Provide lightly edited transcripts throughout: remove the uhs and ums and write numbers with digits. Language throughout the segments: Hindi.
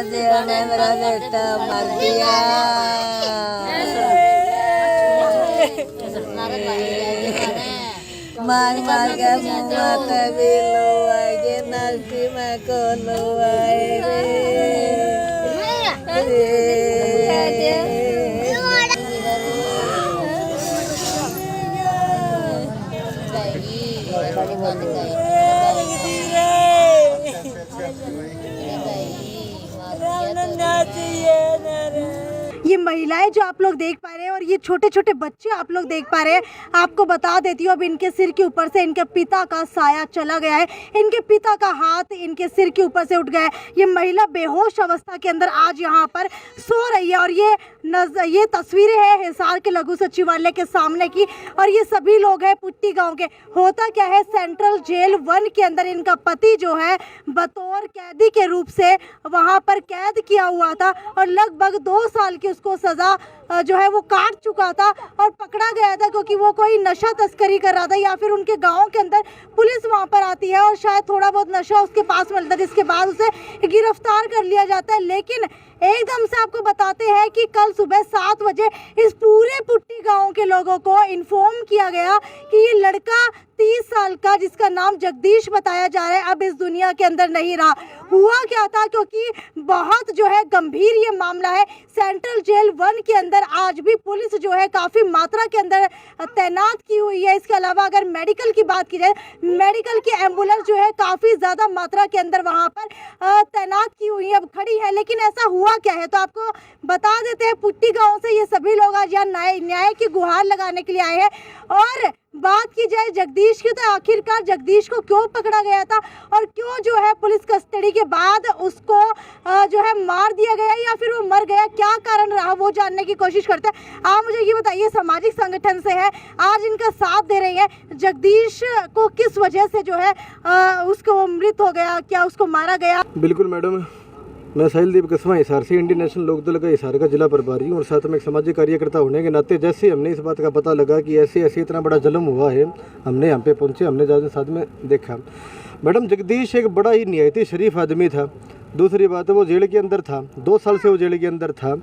दिया ने मेरा बेटा मर गया। मार मार के मुँह भी लुआए नर्सी में को लुआए ये महिलाएं जो आप लोग देख पा रहे हैं और ये छोटे छोटे बच्चे आप लोग देख पा रहे हैं, आपको बता देती हूँ अब इनके सिर के ऊपर से इनके पिता का साया चला गया है, इनके पिता का हाथ इनके सिर के ऊपर से उठ गया है। ये महिला बेहोश अवस्था के अंदर आज यहाँ पर सो रही है और ये तस्वीरें हैं हिसार के लघु सचिवालय के सामने की और ये सभी लोग हैं पुट्टी गाँव के। होता क्या है, सेंट्रल जेल 1 के अंदर इनका पति जो है बतौर कैदी के रूप से वहाँ पर कैद किया हुआ था और लगभग 2 साल की उसको सजा जो है वो काट चुका था और पकड़ा गया था क्योंकि वो कोई नशा तस्करी कर रहा था या फिर उनके गांव के अंदर पुलिस वहां पर आती है और शायद थोड़ा बहुत नशा उसके पास मिलता है, जिसके बाद उसे गिरफ्तार कर लिया जाता है। लेकिन एकदम से आपको बताते हैं कि कल सुबह 7 बजे इस पूरे पुट्टी गांव के लोगों को इन्फॉर्म किया गया कि ये लड़का 30 साल का जिसका नाम जगदीश बताया जा रहा है अब इस दुनिया के अंदर नहीं रहा। हुआ क्या था, क्योंकि बहुत जो है गंभीर ये मामला है। सेंट्रल जेल 1 के अंदर आज भी पुलिस जो है काफ़ी मात्रा के अंदर तैनात की हुई है। इसके अलावा अगर मेडिकल की बात की जाए, मेडिकल की एम्बुलेंस जो है काफ़ी ज़्यादा मात्रा के अंदर वहाँ पर तैनात की हुई है, अब खड़ी है। लेकिन ऐसा हुआ क्या है तो आपको बता देते हैं। पुट्टी गाँव से ये सभी लोग आज यहाँ न्याय की गुहार लगाने के लिए आए हैं। और बात की जाए जगदीश की तो आखिरकार जगदीश को क्यों पकड़ा गया था और क्यों जो है पुलिस कस्टडी के बाद उसको जो है मार दिया गया या फिर वो मर गया, क्या कारण रहा, वो जानने की कोशिश करते हैं। आप मुझे ये बताइए, सामाजिक संगठन से है, आज इनका साथ दे रही है, जगदीश को किस वजह से जो है उसको मृत हो गया, क्या उसको मारा गया? बिल्कुल मैडम, मैं साहिलदीप कस्वा हिसार से इंडियन नेशनल लोकदल का हिसार का जिला प्रभारी हूँ और साथ में एक सामाजिक कार्यकर्ता होने के नाते जैसे हमने इस बात का पता लगा कि ऐसे इतना बड़ा जुल्म हुआ है, हमने यहाँ पे पहुँचे, हमने ज़्यादा साथ में देखा। मैडम, जगदीश एक बड़ा ही निहायती शरीफ आदमी था। दूसरी बात है वो जेल के अंदर था, 2 साल से वो जेल के अंदर था।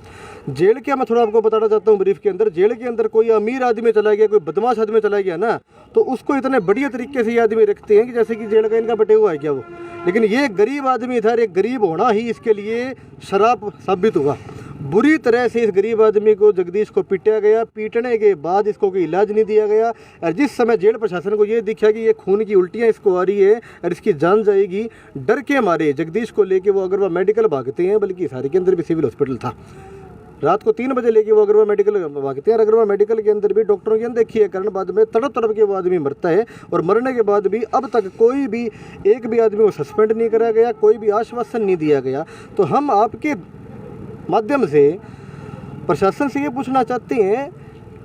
जेल क्या, मैं थोड़ा आपको बताना चाहता हूँ ब्रीफ के अंदर, जेल के अंदर कोई अमीर आदमी चला गया, कोई बदमाश आदमी चला गया ना, तो उसको इतने बढ़िया तरीके से ये आदमी रखते हैं कि जैसे कि जेल का इनका बटे हुआ है क्या वो। लेकिन ये गरीब आदमी था, एक गरीब होना ही इसके लिए शराब साबित हुआ। बुरी तरह से इस गरीब आदमी को, जगदीश को पीटा गया। पीटने के बाद इसको कोई इलाज नहीं दिया गया और जिस समय जेल प्रशासन को ये दिखा कि ये खून की उल्टियाँ इसको आ रही है और इसकी जान जाएगी, डर के मारे जगदीश को लेके वो अग्रवा मेडिकल भागते हैं, बल्कि सारे के अंदर भी सिविल हॉस्पिटल था। रात को 3 बजे लेके वो अग्रवा मेडिकल भागते हैं और अग्रवा मेडिकल के अंदर भी डॉक्टरों की अनदेखी के कारण बाद में तड़प के वो आदमी मरता है और मरने के बाद भी अब तक कोई भी एक भी आदमी को सस्पेंड नहीं करा गया, कोई भी आश्वासन नहीं दिया गया। तो हम आपके माध्यम से प्रशासन से ये पूछना चाहते हैं,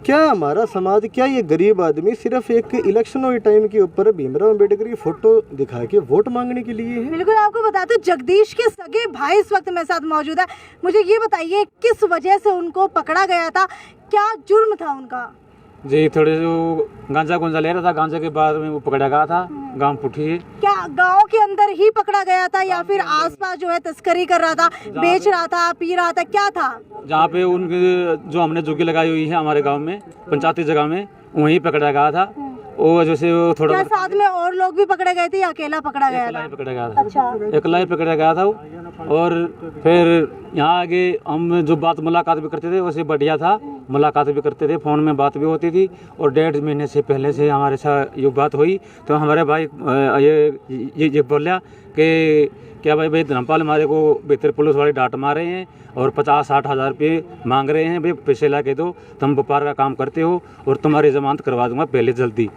क्या हमारा समाज, क्या ये गरीब आदमी सिर्फ एक इलेक्शनों के टाइम के ऊपर भीमराव अम्बेडकर की फोटो दिखा के वोट मांगने के लिए है? बिल्कुल, आपको बताते हैं जगदीश के सगे भाई इस वक्त मेरे साथ मौजूद है। मुझे ये बताइए किस वजह से उनको पकड़ा गया था, क्या जुर्म था उनका? जी, थोड़े जो गांजा गुंजा ले रहा था, गांजा के बाद में वो पकड़ा गया था गांव पुट्टी। क्या गांव के अंदर ही पकड़ा गया था या फिर आसपास जो है तस्करी कर रहा था, बेच रहा था, पी रहा था, क्या था? जहाँ पे उनके जो हमने जुगी लगाई हुई है हमारे गांव में, पंचायती जगह में, वहीं पकड़ा गया था। वो जैसे वो थोड़ा, क्या साथ में और लोग भी पकड़े गए थे या अकेला पकड़ा गया था? पकड़ा गया था। अच्छा, अकेला ही पकड़ा गया था वो। और फिर यहाँ आगे हम जो बात मुलाकात भी करते थे वैसे बढ़िया था, मुलाकात भी करते थे, फ़ोन में बात भी होती थी। और 1.5 महीने से पहले से हमारे साथ ये बात हुई तो हमारे भाई ये बोला कि क्या भाई धर्मपाल हमारे को बेहतर पुलिस वाले डांट मारे हैं और 50-60 हज़ार रुपये मांग रहे हैं, भाई पैसे ला के दो, तुम व्यापार का काम करते हो और तुम्हारी जमानत करवा दूंगा पहले जल्दी।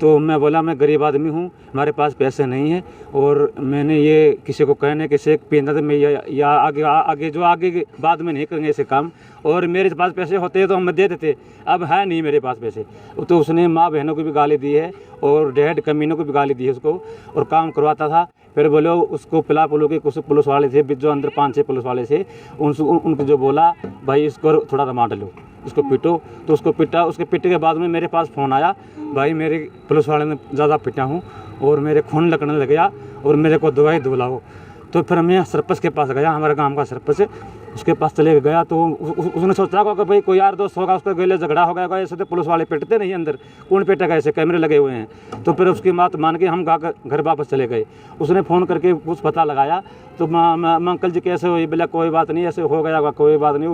तो मैं बोला मैं गरीब आदमी हूँ, हमारे पास पैसे नहीं हैं और मैंने ये किसी को कहने कि से पेंदा में या आगे जो आगे बाद में नहीं करेंगे ऐसे काम, और मेरे पास पैसे होते तो हम दे देते, अब है नहीं मेरे पास पैसे। तो उसने माँ बहनों को भी गाली दी है और डेढ़ कमीनों को भी गाली दी है उसको, और काम करवाता था। फिर बोले उसको पिला पुलो के कुछ पुलिस वाले थे जो अंदर 5-6 पुलिस वाले थे, उनको जो बोला भाई इसको थोड़ा रिमांड लो, इसको पीटो, तो उसको पीटा। उसके पीटने के बाद में मेरे पास फ़ोन आया, भाई मेरे पुलिस वाले ने ज़्यादा पीटा हूँ और मेरे खून लगने लग गया और मेरे को दवाई दिलाओ। तो फिर मैं सरपंच के पास गया, हमारे गांव का सरपंच है, उसके पास चले गया। तो उसने सोचा कि भाई कोई यार दोस्त होगा, उसका गले झगड़ा हो गया, ऐसे तो पुलिस वाले पिटते नहीं अंदर, कौन पिटेगा, ऐसे कैमरे लगे हुए हैं। तो फिर उसकी बात मान के हम घर वापस चले गए। उसने फ़ोन करके कुछ पता लगाया, तो अंकल जी कैसे हुई, बोला कोई बात नहीं, ऐसे हो गया, कोई बात नहीं,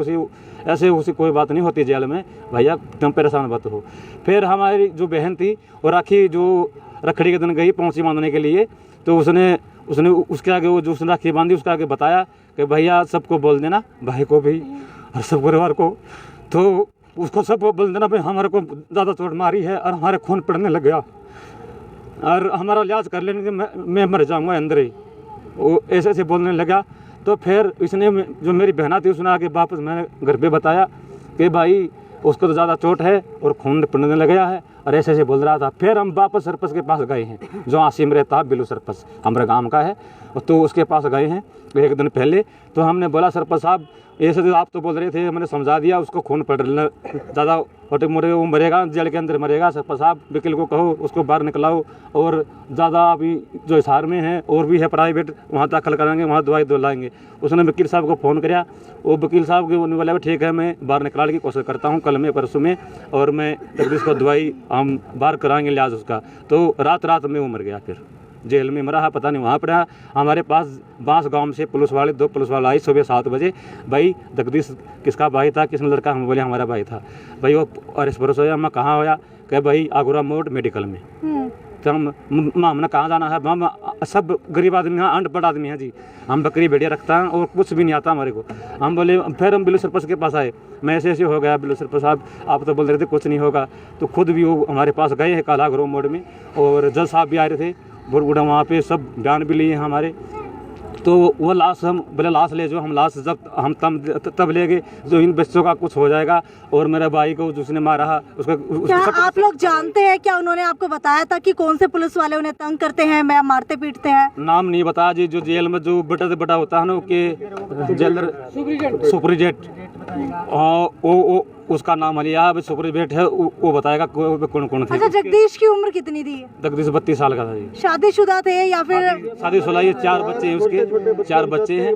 उसी कोई बात नहीं होती जेल में, भैया तुम परेशान मत हो। फिर हमारी जो बहन थी वो राखी जो रखड़ी के दिन गई पहुँची बांधने के लिए, तो उसने उसके आगे वो जो उसने राखी बांधी उसके आगे बताया कि भैया सबको बोल देना, भाई को भी और सब परिवार को, तो उसको सबको बोल देना भाई हमारे को ज़्यादा चोट मारी है और हमारे खून पड़ने लग गया और हमारा इलाज कर लेने मैं मर जाऊँगा अंदर ही, वो ऐसे ऐसे बोलने लगा। तो फिर इसने जो मेरी बहना थी उसने आगे वापस मैंने घर पे बताया कि भाई उसको तो ज़्यादा चोट है और खून पड़ने लग गया है और ऐसे ऐसे बोल रहा था। फिर हम वापस सरपंच के पास गए हैं, जो आसिम रहता है बिल्लू सरपंच हमारे गांव का है, तो उसके पास गए हैं एक दिन पहले। तो हमने बोला सरपंच साहब ऐसे तो आप तो बोल रहे थे, मैंने समझा दिया, उसको खून पड़ने ज़्यादा होटे मोटे वो मरेगा, जेल के अंदर मरेगा, सरपंच साहब वकील को कहो उसको बाहर निकलाओ, और ज़्यादा अभी जो हिसार में है और भी है प्राइवेट, वहाँ दाखिल कराएंगे, वहाँ दवाई दिलाएंगे। उसने वकील साहब को फ़ोन किया, वो वकील साहब के उन्होंने बोला ठीक है मैं बाहर निकालने की कोशिश करता हूँ कल में परसों में, और मैं जगदीश को दवाई हम बाहर कराएंगे इलाज उसका। तो रात में वो मर गया, फिर जेल में मरा है, पता नहीं वहाँ पर है। हमारे पास बांस गांव से पुलिस वाले 2 पुलिस वाले आई सुबह 7 बजे, भाई जगदीश किसका भाई था, किसने लड़का, हम बोले हमारा भाई था। भाई वो अरेस्ट बरस होया, मैं कहाँ होया, कह भाई आगुरा मोड़ मेडिकल में। तो हमने कहाँ जाना है, हम सब गरीब आदमी हैं, अनपढ़ आदमी हैं जी, हम बकरी भेड़िया रखता हैं और कुछ भी नहीं आता हमारे को। हम बोले, फिर हम बिल्लू सरपंच के पास आए, मैं ऐसे हो गया, बिल्लू सरपंच साहब आप तो बोल रहे थे कुछ नहीं होगा। तो खुद भी वो हमारे पास गए हैं काला ग्रो मोड़ में, और जज साहब भी आ रहे थे बुढ़ा, वहाँ पे सब बयान भी लिए हैं हमारे। तो वो लाश हम बोले लाश ले जाओ, हम लाश जब हम तब ले गए जो इन बच्चों का कुछ हो जाएगा, और मेरे भाई को जिसने मारा उसका। क्या आप लोग जानते हैं, क्या उन्होंने आपको बताया था कि कौन से पुलिस वाले उन्हें तंग करते हैं, मैं मारते पीटते हैं? नाम नहीं बताया जी, जो जेल में जो बटा होता है ना के जेलर सुपरिजेंट, वो उसका नाम लिया सुपरिजेंट है, वो बताएगा कौन कौन थे। अच्छा, जगदीश की उम्र कितनी थी? जगदीश 32 साल का था जी। शादीशुदा थे या फिर? शादीशुदा, ये 4 बच्चे हैं उसके, 4 बच्चे हैं,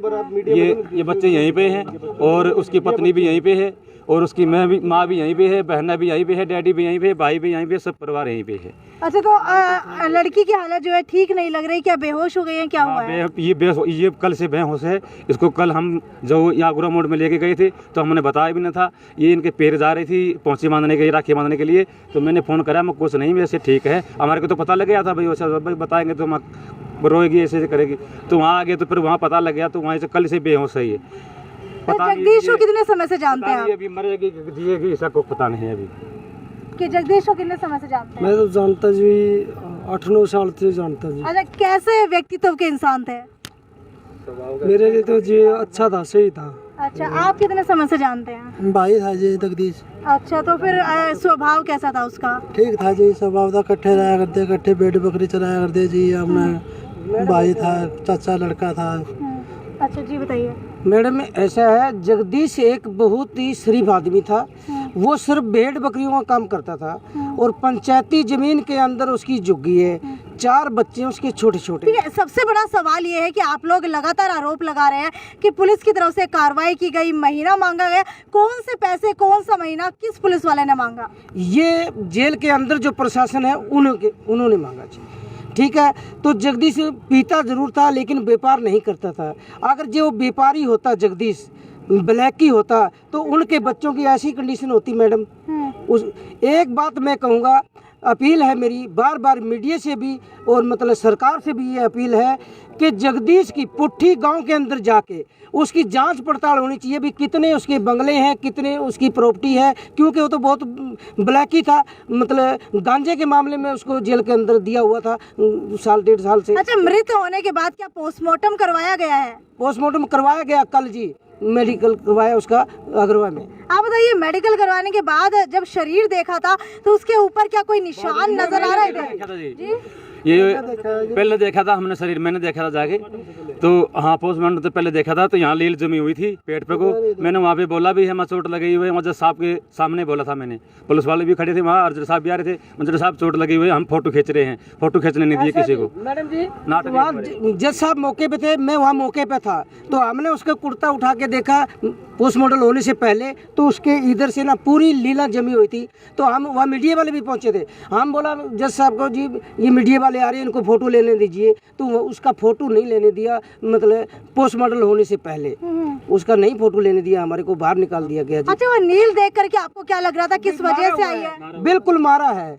ये बच्चे यहीं पे हैं, और उसकी पत्नी भी यहीं पे है, और उसकी माँ भी यहीं पे है, बहना भी यहीं पे है, डैडी भी यहीं पे है, भाई भी यहीं पे, सब परिवार यहीं पे है। अच्छा, तो लड़की की हालत जो है ठीक नहीं लग रही, क्या बेहोश हो गई है, क्या हुआ है? ये कल से बेहोश है। इसको कल हम जो यागुरा मोड़ में लेके गए थे तो हमने बताया भी नहीं था, ये इनके पैर जा रही थी पहुँची बांधने के, राखी बांधने के लिए। तो मैंने फ़ोन करा, मैं कुछ नहीं, वैसे ठीक है, हमारे को तो पता लग गया था भाई वैसा भाई बताएंगे तो हम रोएगी ऐसे करेगी। तो वहाँ आ गए तो फिर वहाँ पता लग गया, तो वहाँ से कल से बेहोश है ये। जगदीश को कितने समय से जानते हैं आप? अभी मरेगी जिएगी इसका कोई पता नहीं है अभी। कि जगदीश को कितने समय से जानते हैं? मैं तो जानता जी 8-9 साल से जानता जी। अच्छा, कैसे व्यक्तित्व के इंसान थे? मेरे लिए तो जी अच्छा था, सही था। अच्छा, आप कितने समय से जानते हैं? भाई था जी जगदीश। अच्छा, तो फिर स्वभाव कैसा था उसका? ठीक था जी, स्वभाव था, इकट्ठे रहा करते, इकट्ठे बेट बकरी चलाया करते जी। हमने भाई था, चाचा लड़का था। अच्छा जी, बताइए। मैडम ऐसा है, जगदीश एक बहुत ही शरीफ आदमी था, वो सिर्फ भेड़ बकरियों का काम करता था, और पंचायती जमीन के अंदर उसकी झुग्गी है, 4 बच्चे उसके छोटे छोटे। ठीक है, सबसे बड़ा सवाल ये है कि आप लोग लगातार आरोप लगा रहे हैं कि पुलिस की तरफ से कार्रवाई की गई, महीना मांगा गया, कौन से पैसे, कौन सा महीना, किस पुलिस वाले ने मांगा? ये जेल के अंदर जो प्रशासन है उन्होंने मांगा जी। ठीक है, तो जगदीश पीता जरूर था लेकिन व्यापार नहीं करता था। अगर जो व्यापारी होता जगदीश, ब्लैकी होता, तो उनके बच्चों की ऐसी कंडीशन होती मैडम। एक बात मैं कहूँगा, अपील है मेरी बार बार मीडिया से भी और मतलब सरकार से भी ये अपील है कि जगदीश की पुट्ठी गांव के अंदर जाके उसकी जांच पड़ताल होनी चाहिए भी कितने उसके बंगले हैं, कितने उसकी प्रॉपर्टी है, क्योंकि वो तो बहुत ब्लैकी था, मतलब गांजे के मामले में उसको जेल के अंदर दिया हुआ था 1.5 साल से। अच्छा, मृत होने के बाद क्या पोस्टमार्टम करवाया गया है? पोस्टमार्टम करवाया गया कल जी, मेडिकल करवाया उसका अग्रवा में। आप बताइए, मेडिकल करवाने के बाद जब शरीर देखा था तो उसके ऊपर क्या कोई निशान नजर आ रहे थे? ये पहले देखा था हमने शरीर, मैंने देखा था जाके, तो हाँ पोस्टमार्टम से पहले देखा था तो यहाँ लील जमी हुई थी पेट पे को। मैंने वहाँ पे बोला भी है मैं चोट लगी हुई है, वहाँ जज साहब के सामने बोला था मैंने। पुलिस वाले भी खड़े थे वहाँ और जज साहब भी आ रहे थे। जज साहब चोट लगी हुई है, हम फोटो खींच रहे हैं, फोटो खींचने नहीं दिए किसी को। मैडम जी नाटक वहाँ जज साहब मौके पे थे, मैं वहाँ मौके पे था, तो हमने उसका कुर्ता उठा के देखा पोस्टमार्टम होने से पहले, तो उसके इधर से ना पूरी लीला जमी हुई थी। तो हम वहाँ मीडिया वाले भी पहुँचे थे, हम बोला जज साहब को जी ये मीडिया वाले आ रहे हैं, इनको फ़ोटो लेने दीजिए। तो वो उसका फ़ोटो नहीं लेने दिया, मतलब पोस्टमार्टम होने से पहले उसका नहीं फ़ोटो लेने दिया, हमारे को बाहर निकाल दिया गया जी। अच्छा, वो नील देख करके आपको क्या लग रहा था, किस वजह से आई है? बिल्कुल मारा है,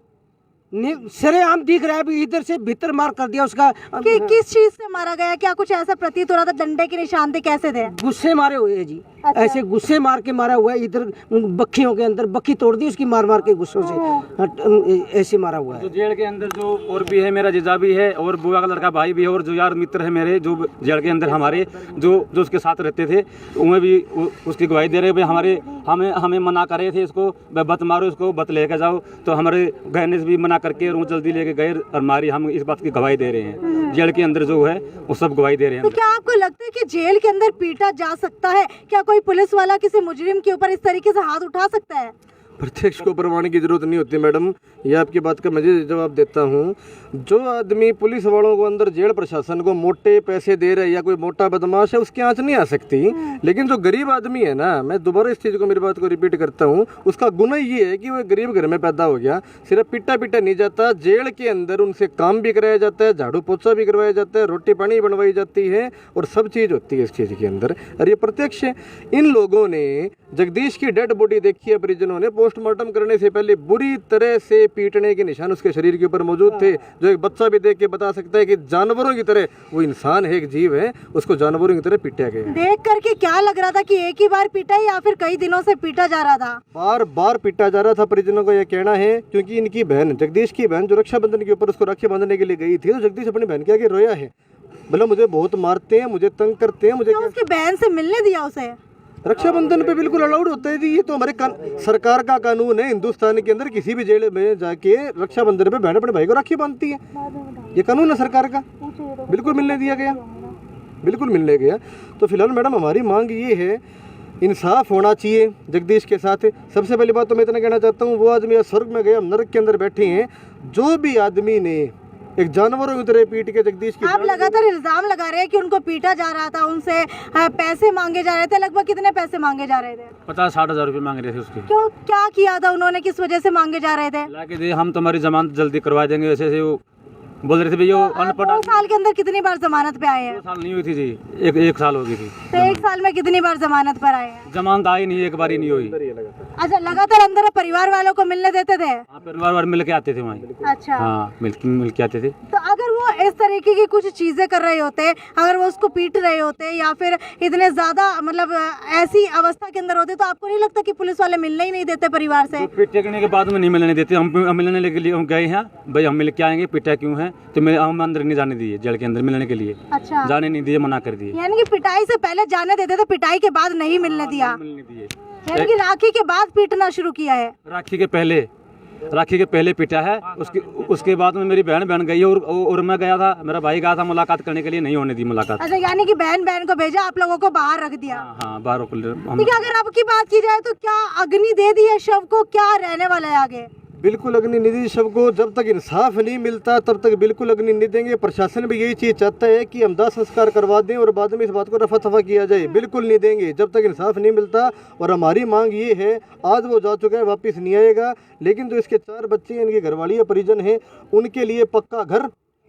सरेआम दिख रहा है, अभी इधर से भीतर मार कर दिया उसका। किस चीज से मारा गया? क्या कुछ ऐसा प्रतीत हो रहा था? डंडे के निशान थे, कैसे थे? गुस्से मारे हुए है जी। अच्छा। ऐसे गुस्से मार के मारा हुआ है, इधर बक्खियों के अंदर बक्खी तोड़ दी उसकी, मार मार के गुस्सों से ऐसे मारा हुआ है। जो जेल के अंदर जो और भी है, मेरा जीजा भी है और बुआ का लड़का भाई भी है, और जो यार मित्र है मेरे जो जेल के अंदर हमारे जो उसके साथ रहते थे, उन्हें भी उसकी गवाही दे रहे भाई हमारे हमें मना कर रहे थे इसको बत मारो, इसको बत लेके जाओ। तो हमारे गहने भी मना करके और जल्दी लेके गए और मारी, हम इस बात की गवाही दे रहे हैं। जेल के अंदर जो है वो सब गवाही दे रहे हैं। तो क्या आपको लगता है कि जेल के अंदर पीटा जा सकता है? क्या कोई पुलिस वाला किसी मुजरिम के ऊपर इस तरीके से हाथ उठा सकता है? प्रत्यक्ष को प्रमाण की जरूरत नहीं होती मैडम, ये आपकी बात का मुझे जवाब देता हूँ। जो आदमी पुलिस वालों को अंदर जेल प्रशासन को मोटे पैसे दे रहे या कोई मोटा बदमाश है, उसकी आंच नहीं आ सकती। लेकिन जो गरीब आदमी है ना, मैं दोबारा इस चीज़ को, मेरी बात को रिपीट करता हूँ, उसका गुना ये है कि वो गरीब घर में पैदा हो गया। सिर्फ पिटा पिटा नहीं जाता, जेल के अंदर उनसे काम भी कराया जाता है, झाड़ू पोछा भी करवाया जाता है, रोटी पानी बनवाई जाती है और सब चीज़ होती है इस चीज़ के अंदर। और ये प्रत्यक्ष है। इन लोगों ने जगदीश की डेड बॉडी देखी है, परिजनों ने पोस्टमार्टम करने से पहले बुरी तरह से पीटने के निशान उसके शरीर के ऊपर मौजूद थे, जो एक बच्चा भी देख के बता सकता है कि जानवरों की तरह, वो इंसान है, एक जीव है, उसको जानवरों की तरह पीटा गया। देख करके क्या लग रहा था कि एक ही बार पीटा या फिर कई दिनों से पीटा जा रहा था? बार बार पीटा जा रहा था, परिजनों का यह कहना है। क्योंकि इनकी बहन, जगदीश की बहन, जो रक्षाबंधन के ऊपर उसको राखी बांधने के लिए गई थी, तो जगदीश अपनी बहन के आगे रोया है, बोला मुझे बहुत मारते हैं, मुझे तंग करते हैं, मुझे। उसकी बहन से मिलने दिया उसे? रक्षाबंधन पे बिल्कुल अलाउड होता है जी, ये तो हमारे सरकार का कानून है। हिंदुस्तान के अंदर किसी भी जेल में जाके रक्षाबंधन पे बहन अपने भाई को राखी बांधती है, ये कानून है सरकार का। बिल्कुल मिलने दिया गया, बिल्कुल मिलने गया। तो फिलहाल मैडम हमारी मांग ये है, इंसाफ होना चाहिए जगदीश के साथ। सबसे पहली बात तो मैं इतना कहना चाहता हूँ, वो आदमी स्वर्ग में गए, हम नरक के अंदर बैठे हैं। जो भी आदमी ने एक जानवरों की तरह पीट के जगदीश की, आप लगातार इल्जाम लगा रहे हैं कि उनको पीटा जा रहा था, उनसे पैसे मांगे जा रहे थे। लगभग कितने पैसे मांगे जा रहे थे? 50-60 हज़ार रुपये मांग रहे थे उसके। क्यों, क्या किया था उन्होंने, किस वजह से मांगे जा रहे थे? लाके दे, हम तुम्हारी जमानत जल्दी करवा देंगे, ऐसे ऐसे वो बोल रहे थे भैया। अनपढ़ 2 साल के अंदर कितनी बार जमानत पे आए हैं? 2 साल नहीं हुई थी जी, एक साल हो गई थी। तो 1 साल में कितनी बार जमानत पर आए हैं? जमानत आई नहीं, एक बार ही नहीं हुई। अच्छा, लगातार अंदर परिवार वालों को मिलने देते थे? हाँ, परिवार वाले मिल के आते थे वहाँ। अच्छा, हाँ, मिल के आते थे। तो अगर वो इस तरीके की कुछ चीजें कर रहे होते, अगर वो उसको पीट रहे होते या फिर इतने ज्यादा मतलब ऐसी अवस्था के अंदर होते, तो आपको नहीं लगता कि पुलिस वाले मिलने ही नहीं देते परिवार से? पीटने के बाद में नहीं मिलने देते। हम मिलने के लिए हम गए हैं, भाई हम मिल के आएंगे, पीटा क्यों है? तो हम अंदर नहीं जाने दिए, जेल के अंदर मिलने के लिए। अच्छा, जाने नहीं दिए, मना कर दिए। यानी कि पिटाई से पहले जाने देते थे, पिटाई के बाद नहीं मिलने दिया। मिलने दिए, यानी कि राखी के बाद पीटना शुरू किया है? राखी के पहले पीटा है। उसके बाद में मेरी बहन गई और मैं गया था, मेरा भाई गया था मुलाकात करने के लिए, नहीं होने दी मुलाकात। अच्छा, यानी कि बहन को भेजा, आप लोगों को बाहर रख दिया? हाँ, बाहर। ठीक है, अगर आपकी बात की जाए तो क्या अग्नि दे दी है शव को? क्या रहने वाला है आगे? बिल्कुल अग्नि नहीं दी शव को। जब तक इंसाफ नहीं मिलता तब तक बिल्कुल अग्नि नहीं देंगे। प्रशासन भी यही चीज़ चाहता है कि हम दाह संस्कार करवा दें और बाद में इस बात को रफा तफा किया जाए। बिल्कुल नहीं देंगे जब तक इंसाफ नहीं मिलता। और हमारी मांग ये है, आज वो जा चुका है, वापस नहीं आएगा, लेकिन जो इसके 4 बच्चे, इनकी घरवाली या परिजन हैं, उनके लिए पक्का घर,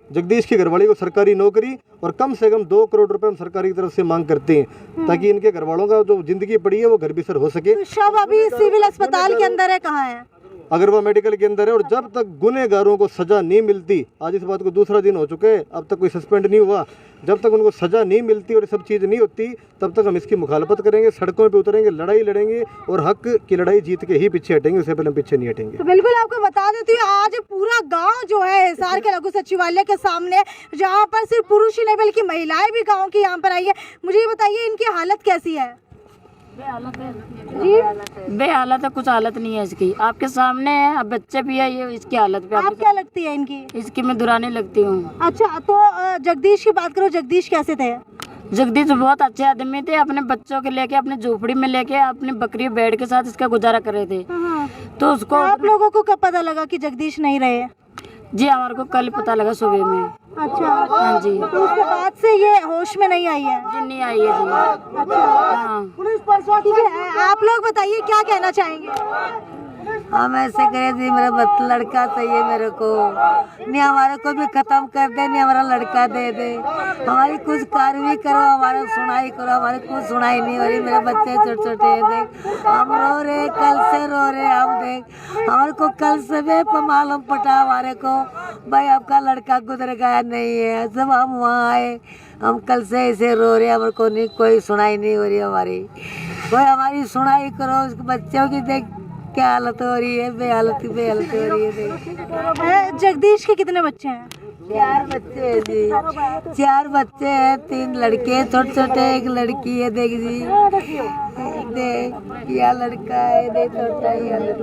जगदीश की घरवाली को सरकारी नौकरी और कम से कम 2 करोड़ रुपए हम सरकार की तरफ से मांग करते हैं, ताकि इनके घरवालों का जो जिंदगी पड़ी है वो घर बसर हो सके। तो शव अभी सिविल अस्पताल के अंदर है, कहाँ है? अगरवा मेडिकल के अंदर है। और जब तक गुनहगारों को सजा नहीं मिलती, आज इस बात को दूसरा दिन हो चुका है, अब तक कोई सस्पेंड नहीं हुआ, जब तक उनको सजा नहीं मिलती और सब चीज़ नहीं होती, तब तक हम इसकी मुखालफत करेंगे, सड़कों पे उतरेंगे, लड़ाई लड़ेंगे और हक की लड़ाई जीत के ही पीछे हटेंगे, उससे पहले हम पीछे नहीं हटेंगे। तो बिल्कुल आपको बता देती हूँ, आज पूरा गांव जो है हिसार के लघु सचिवालय के सामने, जहाँ पर सिर्फ पुरुष ही नहीं बल्कि महिलाएं भी गाँव की यहाँ पर आई है। मुझे ये बताइए, इनकी हालत कैसी है? जी बेहालत है, कुछ हालत नहीं है इसकी, आपके सामने है, अब बच्चे भी है, ये इसकी हालत पे आप क्या लगती है इनकी? इसकी मैं दुरानी लगती हूँ। अच्छा, तो जगदीश की बात करो, जगदीश कैसे थे? जगदीश बहुत अच्छे आदमी थे, अपने बच्चों के लेके अपने झोपड़ी में लेके अपनी बकरी भेड़ के साथ इसका गुजारा कर रहे थे। तो उसको आप लोगों को कब पता लगा कि जगदीश नहीं रहे? जी हमारे को कल पता लगा सुबह में। अच्छा, हाँ जी। तो उसके बाद से ये होश में नहीं आई है? जी नहीं आई है जी। अच्छा, हाँ। ठीक है, आप लोग बताइए क्या कहना चाहेंगे? हम ऐसे करे जी, मेरा लड़का चाहिए मेरे को, नहीं हमारे को भी खत्म कर दे, नहीं हमारा लड़का दे दे, हमारी कुछ कार्रवाई करो, हमारा सुनाई करो, हमारे कुछ सुनाई नहीं हो रही, मेरे बच्चे छोटे छोटे हैं, देख हम रो रहे, कल से रो रहे हम, देख हमारे को कल से भी मालूम पटा हमारे को भाई आपका लड़का गुजर गया नहीं है, जब हम वहाँ आए हम कल से ऐसे रो रहे, हमारे को नहीं कोई सुनाई नहीं हो रही हमारी, कोई हमारी सुनाई करो, उसके बच्चों की देख क्या हालत हो रही है, बेहालत हो रही है। जगदीश के कितने बच्चे हैं? 4 बच्चे हैं जी, 4 बच्चे हैं, 3 लड़के छोटे छोटे, एक लड़की है, देख जी देख या लड़का है, देख छोटा ही है।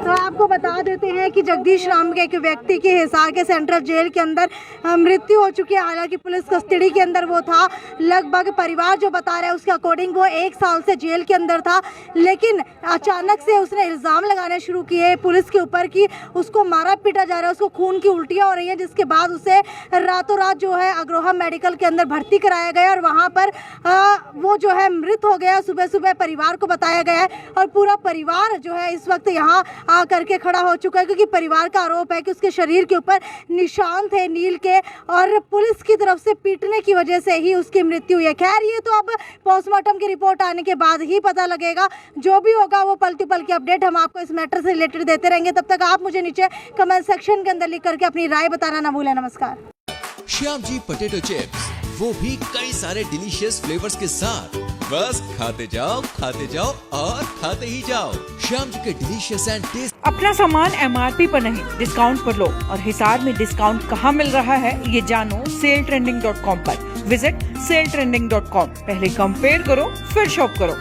तो आपको बता देते हैं कि जगदीश नाम के एक व्यक्ति की हिसार के सेंट्रल जेल के अंदर मृत्यु हो चुकी है, हालांकि पुलिस कस्टडी के अंदर वो था। लगभग परिवार जो बता रहा है उसके अकॉर्डिंग वो 1 साल से जेल के अंदर था, लेकिन अचानक से उसने इल्ज़ाम लगाने शुरू किए पुलिस के ऊपर कि उसको मारा पीटा जा रहा है, उसको खून की उल्टियाँ हो रही हैं, जिसके बाद उसे रातों रात जो है अग्रोहा मेडिकल के अंदर भर्ती कराया गया और वहाँ पर वो जो है मृत हो गया। सुबह सुबह परिवार को बताया गया है और पूरा परिवार जो है इस वक्त यहाँ आकर के खड़ा हो चुका है, क्योंकि परिवार का आरोप है कि उसके शरीर के ऊपर निशान थे नील के और पुलिस की तरफ से पीटने की वजह से ही उसकी मृत्यु हुई है। खैर ये तो अब पोस्टमार्टम की रिपोर्ट आने के बाद ही पता लगेगा, जो भी होगा वो पल की पल की अपडेट हम आपको इस मैटर से रिलेटेड देते रहेंगे। तब तक आप मुझे नीचे कमेंट सेक्शन के अंदर लिख करके अपनी राय बताना ना भूलें। नमस्कार। श्याम जी पोटैटो चिप्स, वो भी कई सारे डिलीशियस फ्लेवर्स के साथ, बस खाते जाओ और खाते ही जाओ। श्याम जी के डिलीशियस एंड टेस्ट। अपना सामान MRP पर नहीं डिस्काउंट पर लो, और हिसार में डिस्काउंट कहाँ मिल रहा है ये जानो saletrending.com पर। Visit saletrending.com। पहले कंपेयर करो फिर शॉप करो।